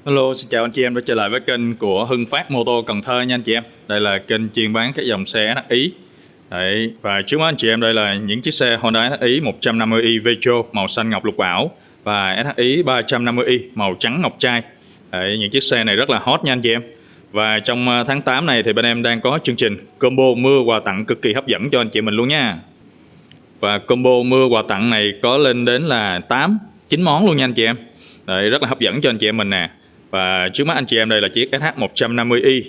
Hello, xin chào anh chị em đã trở lại với kênh của Hưng Phát Mô tô Cần Thơ nha anh chị em. Đây là kênh chuyên bán các dòng xe SHI. Đấy, và trước mắt anh chị em đây là những chiếc xe Honda SHI 150i Vetro màu xanh ngọc lục bảo và SHI 350i màu trắng ngọc trai. Đấy, những chiếc xe này rất là hot nha anh chị em. Và trong tháng 8 này thì bên em đang có chương trình combo mưa quà tặng cực kỳ hấp dẫn cho anh chị mình luôn nha. Và combo mưa quà tặng này có lên đến là 9 món luôn nha anh chị em. Đấy, rất là hấp dẫn cho anh chị em mình nè. Và trước mắt anh chị em đây là chiếc SH150i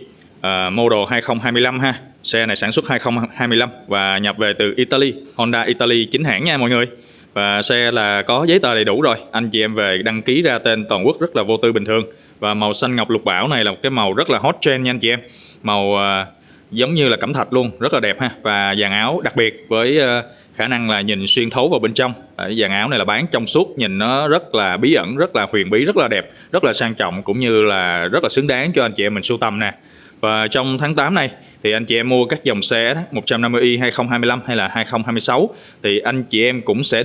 model 2025 ha. Xe này sản xuất 2025 và nhập về từ Italy, Honda Italy chính hãng nha mọi người. Và xe là có giấy tờ đầy đủ rồi, anh chị em về đăng ký ra tên toàn quốc rất là vô tư bình thường. Và màu xanh ngọc lục bảo này là một cái màu rất là hot trend nha anh chị em. Màu giống như là cẩm thạch luôn, rất là đẹp ha. Và dàn áo đặc biệt với khả năng là nhìn xuyên thấu vào bên trong. Dàn áo này là bán trong suốt, nhìn nó rất là bí ẩn, rất là huyền bí, rất là đẹp, rất là sang trọng, cũng như là rất là xứng đáng cho anh chị em mình sưu tầm nè. Và trong tháng 8 này thì anh chị em mua các dòng xe 150i 2025 hay là 2026 thì anh chị em cũng sẽ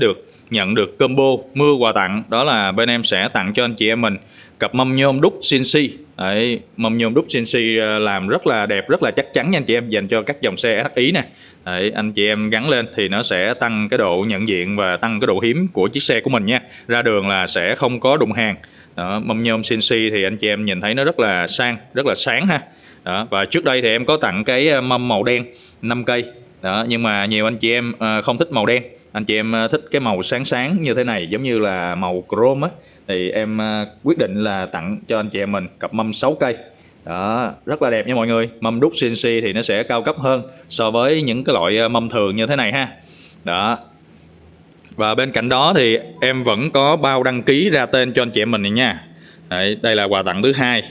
nhận được combo mưa quà tặng. Đó là bên em sẽ tặng cho anh chị em mình cặp mâm nhôm đúc CNC. Đấy, mâm nhôm đúc CNC làm rất là đẹp, rất là chắc chắn nha anh chị em, dành cho các dòng xe SHI nè. Đấy, anh chị em gắn lên thì nó sẽ tăng cái độ nhận diện và tăng cái độ hiếm của chiếc xe của mình nha. Ra đường là sẽ không có đụng hàng. Đó, mâm nhôm CNC thì anh chị em nhìn thấy nó rất là sang, rất là sáng ha. Đó, và trước đây thì em có tặng cái mâm màu đen 5 cây. Đó, nhưng mà nhiều anh chị em không thích màu đen. Anh chị em thích cái màu sáng sáng như thế này, giống như là màu chrome á, thì em quyết định là tặng cho anh chị em mình cặp mâm 6 cây. Đó, rất là đẹp nha mọi người. Mâm đúc CNC thì nó sẽ cao cấp hơn so với những cái loại mâm thường như thế này ha. Đó. Và bên cạnh đó thì em vẫn có bao đăng ký ra tên cho anh chị em mình này nha. Đấy, đây là quà tặng thứ hai.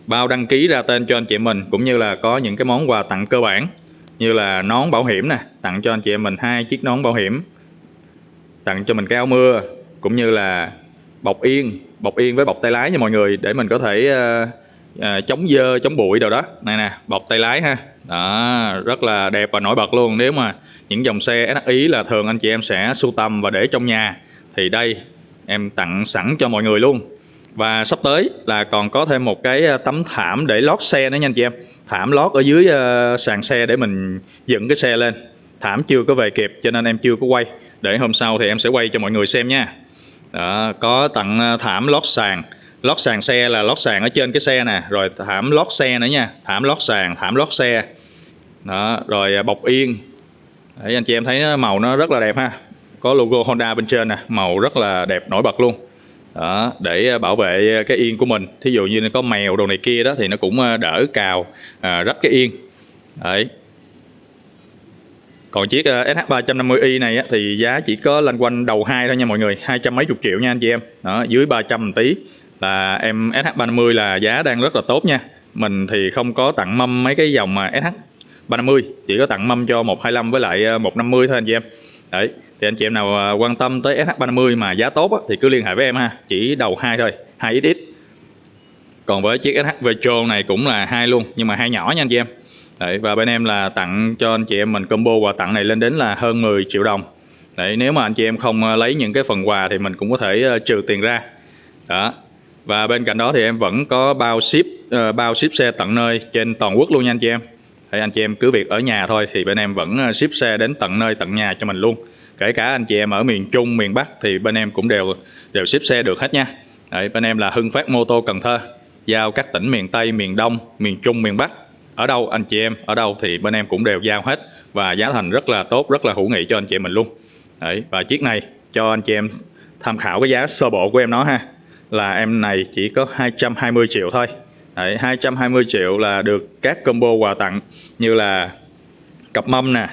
Bao đăng ký ra tên cho anh chị em mình, cũng như là có những cái món quà tặng cơ bản như là nón bảo hiểm nè, tặng cho anh chị em mình 2 chiếc nón bảo hiểm, tặng cho mình cái áo mưa, cũng như là bọc yên với bọc tay lái nha mọi người, để mình có thể chống dơ chống bụi đâu đó. Này nè, bọc tay lái ha. Đó, rất là đẹp và nổi bật luôn. Nếu mà những dòng xe SHI là thường anh chị em sẽ sưu tầm và để trong nhà, thì đây em tặng sẵn cho mọi người luôn. Và sắp tới là còn có thêm một cái tấm thảm để lót xe nữa nha anh chị em. Thảm lót ở dưới sàn xe để mình dựng cái xe lên. Thảm chưa có về kịp cho nên em chưa có quay, để hôm sau thì em sẽ quay cho mọi người xem nha. Đó, có tặng thảm lót sàn. Lót sàn xe là lót sàn ở trên cái xe nè, rồi thảm lót xe nữa nha, thảm lót sàn, thảm lót xe. Đó, rồi bọc yên. Đấy, anh chị em thấy màu nó rất là đẹp ha. Có logo Honda bên trên nè, màu rất là đẹp nổi bật luôn. Đó, để bảo vệ cái yên của mình. Thí dụ như có mèo đồ này kia đó thì nó cũng đỡ cào rách cái yên. Đấy. Còn chiếc SH350i này thì giá chỉ có loanh quanh đầu 2 thôi nha mọi người, 200 mấy chục triệu nha anh chị em. Đó, dưới 300 một tí là em SH350 là giá đang rất là tốt nha. Mình thì không có tặng mâm mấy cái dòng mà SH350, chỉ có tặng mâm cho 125 với lại 150 thôi anh chị em. Đấy, thì anh chị em nào quan tâm tới SH350 mà giá tốt thì cứ liên hệ với em ha, chỉ đầu 2 thôi, 2XX. Còn với chiếc SH Vetro này cũng là 2 luôn, nhưng mà 2 nhỏ nha anh chị em. Đấy, và bên em là tặng cho anh chị em mình combo quà tặng này lên đến là hơn 10 triệu đồng. Đấy, nếu mà anh chị em không lấy những cái phần quà thì mình cũng có thể trừ tiền ra. Đó. Và bên cạnh đó thì em vẫn có bao ship xe tận nơi trên toàn quốc luôn nha anh chị em. Đấy, anh chị em cứ việc ở nhà thôi thì bên em vẫn ship xe đến tận nơi tận nhà cho mình luôn. Kể cả anh chị em ở miền Trung, miền Bắc thì bên em cũng đều ship xe được hết nha. Đấy, bên em là Hưng Phát Mô tô Cần Thơ, giao các tỉnh miền Tây, miền Đông, miền Trung, miền Bắc. Ở đâu anh chị em ở đâu thì bên em cũng đều giao hết, và giá thành rất là tốt, rất là hữu nghị cho anh chị em mình luôn. Đấy, và chiếc này cho anh chị em tham khảo cái giá sơ bộ của em nó ha, là em này chỉ có 220 triệu thôi. Đấy, 220 triệu là được các combo quà tặng như là cặp mâm nè,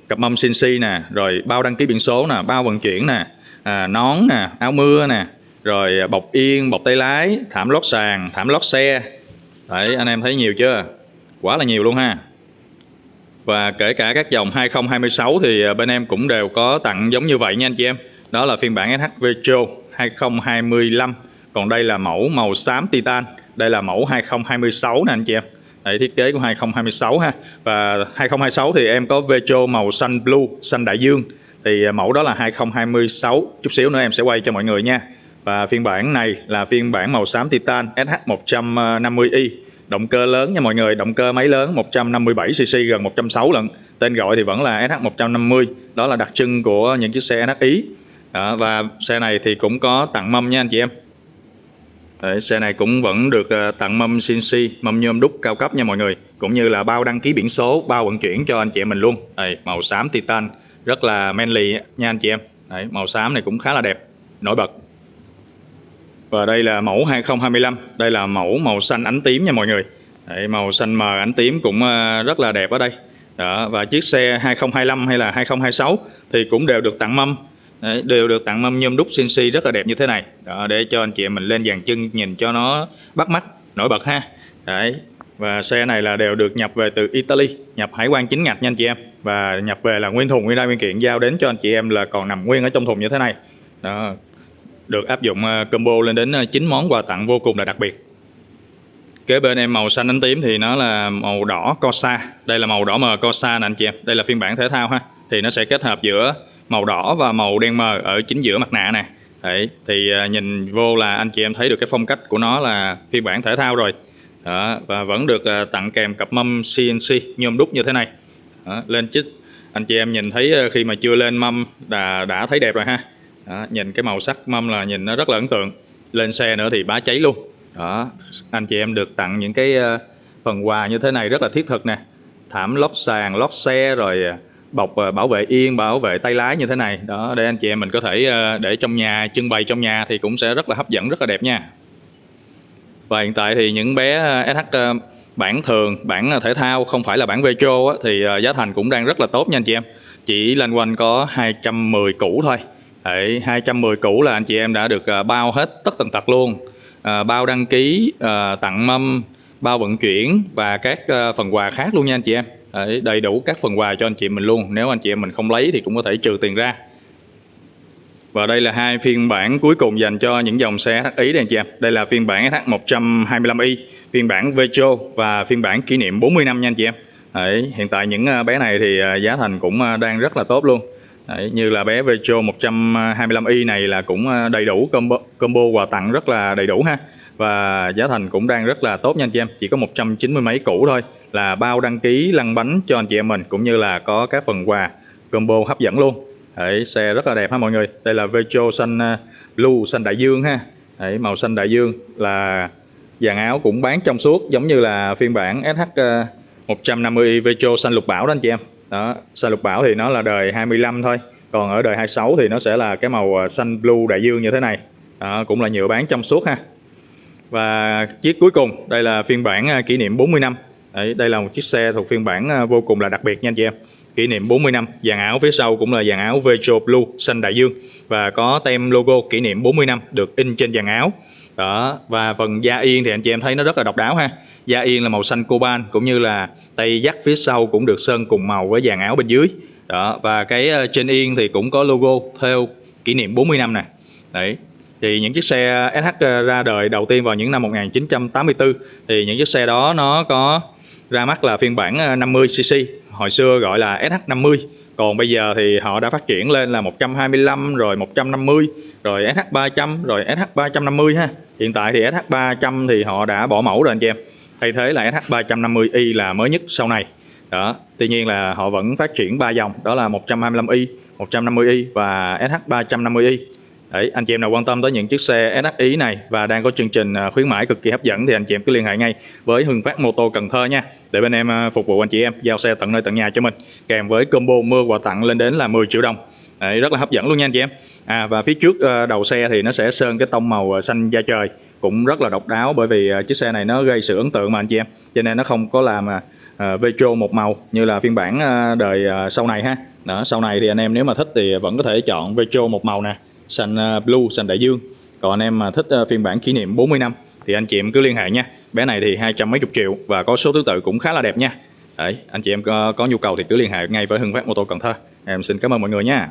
cặp mâm CNC nè, rồi bao đăng ký biển số nè, bao vận chuyển nè, nón nè, áo mưa nè, rồi bọc yên, bọc tay lái, thảm lót sàn, thảm lót xe. Đấy, anh em thấy nhiều chưa? Quá là nhiều luôn ha. Và kể cả các dòng 2026 thì bên em cũng đều có tặng giống như vậy nha anh chị em. Đó là phiên bản SH Vetro 2025. Còn đây là mẫu màu xám Titan. Đây là mẫu 2026 nè anh chị em. Đây, thiết kế của 2026 ha. Và 2026 thì em có Vetro màu xanh blue, xanh đại dương. Thì mẫu đó là 2026. Chút xíu nữa em sẽ quay cho mọi người nha. Và phiên bản này là phiên bản màu xám Titan SH150i, động cơ lớn nha mọi người, động cơ máy lớn 157cc gần 160 lận. Tên gọi thì vẫn là SH150, đó là đặc trưng của những chiếc xe NXi. Đó, và xe này thì cũng có tặng mâm nha anh chị em. Đấy, xe này cũng vẫn được tặng mâm CNC, mâm nhôm đúc cao cấp nha mọi người, cũng như là bao đăng ký biển số, bao vận chuyển cho anh chị em mình luôn. Đây, màu xám Titan rất là manly nha anh chị em. Đấy, màu xám này cũng khá là đẹp, nổi bật. Và đây là mẫu 2025, đây là mẫu màu xanh ánh tím nha mọi người. Đấy, màu xanh mờ ánh tím cũng rất là đẹp ở đây. Đó, và chiếc xe 2025 hay là 2026 thì cũng đều được tặng mâm. Đấy, đều được tặng mâm nhôm đúc CNC rất là đẹp như thế này. Đó, để cho anh chị em mình lên dàn chân nhìn cho nó bắt mắt, nổi bật ha. Đấy, và xe này là đều được nhập về từ Italy, nhập hải quan chính ngạch nha anh chị em. Và nhập về là nguyên thùng, nguyên đai nguyên kiện, giao đến cho anh chị em là còn nằm nguyên ở trong thùng như thế này. Đó, được áp dụng combo lên đến 9 món quà tặng vô cùng là đặc biệt. Kế bên em màu xanh ánh tím thì nó là màu đỏ Corsa. Đây là màu đỏ mờ Corsa nè anh chị em. Đây là phiên bản thể thao ha. Thì nó sẽ kết hợp giữa màu đỏ và màu đen mờ ở chính giữa mặt nạ nè. Đấy, thì nhìn vô là anh chị em thấy được cái phong cách của nó là phiên bản thể thao rồi. Đó, và vẫn được tặng kèm cặp mâm CNC nhôm đúc như thế này. Đó, lên chích anh chị em nhìn thấy khi mà chưa lên mâm đã thấy đẹp rồi ha. Đó, nhìn cái màu sắc mâm là nhìn nó rất là ấn tượng. Lên xe nữa thì bá cháy luôn. Đó, anh chị em được tặng những cái phần quà như thế này rất là thiết thực nè. Thảm lót sàn, lót xe, rồi bọc bảo vệ yên, bảo vệ tay lái như thế này. Đó, để anh chị em mình có thể để trong nhà, trưng bày trong nhà thì cũng sẽ rất là hấp dẫn, rất là đẹp nha. Và hiện tại thì những bé SH bản thường, bản thể thao, không phải là bản Vetro thì giá thành cũng đang rất là tốt nha anh chị em. Chỉ loanh quanh có 210 củ thôi. Đấy, 210 củ là anh chị em đã được bao hết tất tần tật luôn. Bao đăng ký, tặng mâm, bao vận chuyển và các phần quà khác luôn nha anh chị em. Đấy, đầy đủ các phần quà cho anh chị mình luôn. Nếu anh chị em mình không lấy thì cũng có thể trừ tiền ra. Và đây là hai phiên bản cuối cùng dành cho những dòng xe SHi đây anh chị em. Đây là phiên bản SH125i, phiên bản Vetro và phiên bản kỷ niệm 40 năm nha anh chị em. Đấy, hiện tại những bé này thì giá thành cũng đang rất là tốt luôn. Đấy, như là bé Vetro 125i này là cũng đầy đủ combo quà tặng rất là đầy đủ ha. Và giá thành cũng đang rất là tốt nha anh chị em. Chỉ có 190 mấy củ thôi là bao đăng ký lăn bánh cho anh chị em mình, cũng như là có các phần quà combo hấp dẫn luôn. Đấy, xe rất là đẹp ha mọi người. Đây là Vetro xanh blue, xanh đại dương ha. Đấy, màu xanh đại dương là dàn áo cũng bán trong suốt giống như là phiên bản SH150i Vetro xanh lục bảo đó anh chị em. Đó, xanh lục bảo thì nó là đời 25 thôi. Còn ở đời 26 thì nó sẽ là cái màu xanh blue đại dương như thế này. Đó, cũng là nhựa bán trong suốt ha. Và chiếc cuối cùng, đây là phiên bản kỷ niệm 40 năm. Đấy, đây là một chiếc xe thuộc phiên bản vô cùng là đặc biệt nha anh chị em. Kỷ niệm 40 năm, dàn áo phía sau cũng là dàn áo Vetro Blue xanh đại dương và có tem logo kỷ niệm 40 năm được in trên dàn áo. Đó, và phần da yên thì anh chị em thấy nó rất là độc đáo ha. Da yên là màu xanh coban, cũng như là tay dắt phía sau cũng được sơn cùng màu với dàn áo bên dưới. Đó, và cái trên yên thì cũng có logo theo kỷ niệm 40 năm nè. Đấy. Thì những chiếc xe SH ra đời đầu tiên vào những năm 1984 thì những chiếc xe đó nó có ra mắt là phiên bản 50cc, hồi xưa gọi là SH50. Còn bây giờ thì họ đã phát triển lên là 125, rồi 150, rồi SH300, rồi SH350 ha. Hiện tại thì SH300 thì họ đã bỏ mẫu rồi anh chị em. Thay thế là SH350i là mới nhất sau này. Đó, tuy nhiên là họ vẫn phát triển 3 dòng, đó là 125i, 150i và SH350i. Đấy, anh chị em nào quan tâm tới những chiếc xe SHi này và đang có chương trình khuyến mãi cực kỳ hấp dẫn thì anh chị em cứ liên hệ ngay với Hưng Phát Mô tô Cần Thơ nha, để bên em phục vụ anh chị em giao xe tận nơi tận nhà cho mình, kèm với combo mưa quà tặng lên đến là 10 triệu đồng. Đấy, rất là hấp dẫn luôn nha anh chị em. Và phía trước đầu xe thì nó sẽ sơn cái tông màu xanh da trời, cũng rất là độc đáo, bởi vì chiếc xe này nó gây sự ấn tượng mà anh chị em, cho nên nó không có làm Vetro một màu như là phiên bản đời sau này ha. Đó, sau này thì anh em nếu mà thích thì vẫn có thể chọn Vetro một màu nè, xanh blue, xanh đại dương. Còn anh em mà thích phiên bản kỷ niệm 40 năm thì anh chị em cứ liên hệ nha. Bé này thì 200 mấy chục triệu và có số thứ tự cũng khá là đẹp nha. Đấy, anh chị em có nhu cầu thì cứ liên hệ ngay với Hưng Phát Mô tô Cần Thơ. Em xin cảm ơn mọi người nha.